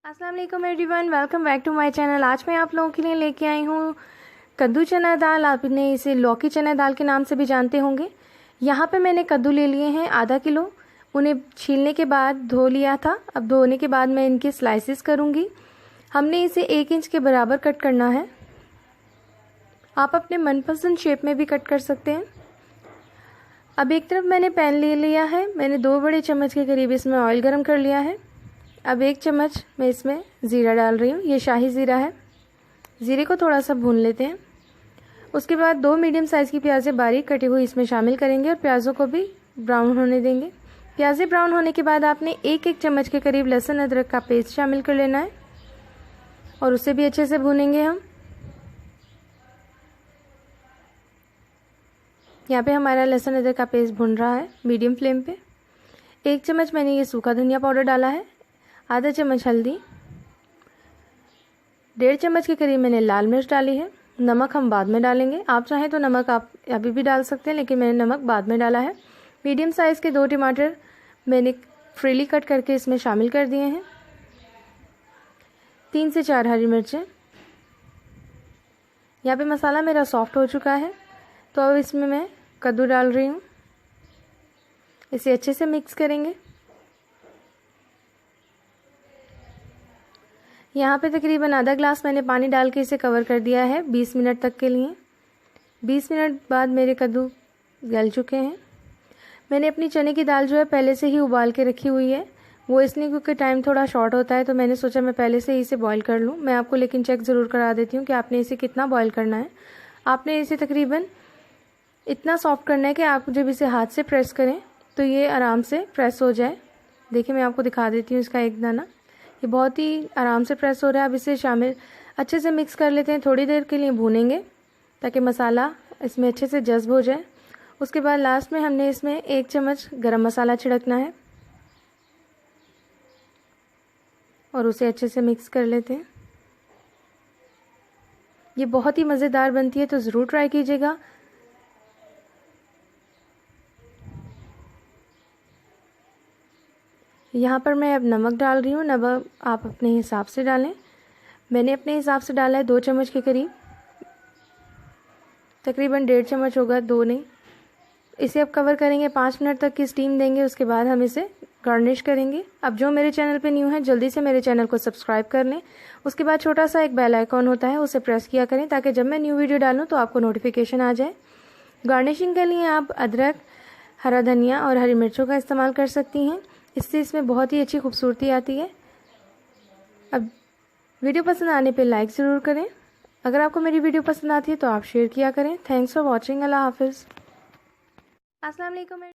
अस्सलाम वालेकुम everyone, welcome back to my channel. आज मैं आप लोगों के लिए लेके आई हूँ कद्दू चना दाल। आपने इसे लौकी चना दाल के नाम से भी जानते होंगे। यहाँ पे मैंने कद्दू ले लिए हैं आधा किलो। उन्हें छीलने के बाद धो लिया था। अब धोने के बाद मैं इनके स्लाइसेस करूँगी। हमने इसे 1 इंच के बराबर कट करना है। आप अपने मनपसंद शेप में भी कट कर सकते हैं। अब एक तरफ मैंने पैन ले लिया है। मैंने 2 बड़े चम्मच के करीब इसमें ऑयल गरम कर लिया है। अब 1 चम्मच मैं इसमें ज़ीरा डाल रही हूँ। ये शाही ज़ीरा है। ज़ीरे को थोड़ा सा भून लेते हैं। उसके बाद 2 मीडियम साइज़ की प्याज़ें बारीक कटी हुई इसमें शामिल करेंगे और प्याज़ों को भी ब्राउन होने देंगे। प्याज़ें ब्राउन होने के बाद आपने 1-1 चम्मच के करीब लहसुन अदरक का पेस्ट शामिल कर लेना है और उसे भी अच्छे से भूनेंगे हम। यहाँ पे हमारा लहसुन अदरक का पेस्ट भुन रहा है मीडियम फ्लेम पे। 1 चम्मच मैंने ये सूखा धनिया पाउडर डाला है, आधा चम्मच हल्दी, 1.5 चम्मच के करीब मैंने लाल मिर्च डाली है। नमक हम बाद में डालेंगे, आप चाहें तो नमक आप अभी भी डाल सकते हैं, लेकिन मैंने नमक बाद में डाला है। मीडियम साइज़ के 2 टमाटर मैंने फ्रीली कट करके इसमें शामिल कर दिए हैं। 3 से 4 हरी मिर्चें। यहाँ पे मसाला मेरा सॉफ्ट हो चुका है, तो अब इसमें मैं कद्दू डाल रही हूँ। इसे अच्छे से मिक्स करेंगे। यहाँ पे तकरीबन आधा ग्लास मैंने पानी डाल के इसे कवर कर दिया है 20 मिनट तक के लिए। 20 मिनट बाद मेरे कद्दू गल चुके हैं। मैंने अपनी चने की दाल जो है पहले से ही उबाल के रखी हुई है। वो इसलिए क्योंकि टाइम थोड़ा शॉर्ट होता है, तो मैंने सोचा मैं पहले से ही इसे बॉईल कर लूँ। मैं आपको लेकिन चेक ज़रूर करा देती हूँ कि आपने इसे कितना बॉईल करना है। आपने इसे तकरीबन इतना सॉफ्ट करना है कि आप जब इसे हाथ से प्रेस करें तो ये आराम से प्रेस हो जाए। देखिए मैं आपको दिखा देती हूँ इसका एक दाना, ये बहुत ही आराम से प्रेस हो रहा है। अब इसे शामिल अच्छे से मिक्स कर लेते हैं। थोड़ी देर के लिए भूनेंगे ताकि मसाला इसमें अच्छे से जज़्ब हो जाए। उसके बाद लास्ट में हमने इसमें 1 चम्मच गरम मसाला छिड़कना है और उसे अच्छे से मिक्स कर लेते हैं। ये बहुत ही मज़ेदार बनती है, तो ज़रूर ट्राई कीजिएगा। यहाँ पर मैं अब नमक डाल रही हूँ। नमक आप अपने हिसाब से डालें। मैंने अपने हिसाब से डाला है 2 चम्मच के करीब, तकरीबन 1.5 चम्मच होगा, 2 नहीं। इसे अब कवर करेंगे, 5 मिनट तक की स्टीम देंगे। उसके बाद हम इसे गार्निश करेंगे। अब जो मेरे चैनल पे न्यू है जल्दी से मेरे चैनल को सब्सक्राइब कर लें। उसके बाद छोटा सा एक बेल आइकॉन होता है, उसे प्रेस किया करें ताकि जब मैं न्यू वीडियो डालूँ तो आपको नोटिफिकेशन आ जाए। गार्निशिंग के लिए आप अदरक, हरा धनिया और हरी मिर्चों का इस्तेमाल कर सकती हैं। इससे इसमें बहुत ही अच्छी खूबसूरती आती है। अब वीडियो पसंद आने पे लाइक ज़रूर करें। अगर आपको मेरी वीडियो पसंद आती है तो आप शेयर किया करें। Thanks for watching. अल्लाह हाफिज़। अस्सलाम वालेकुम।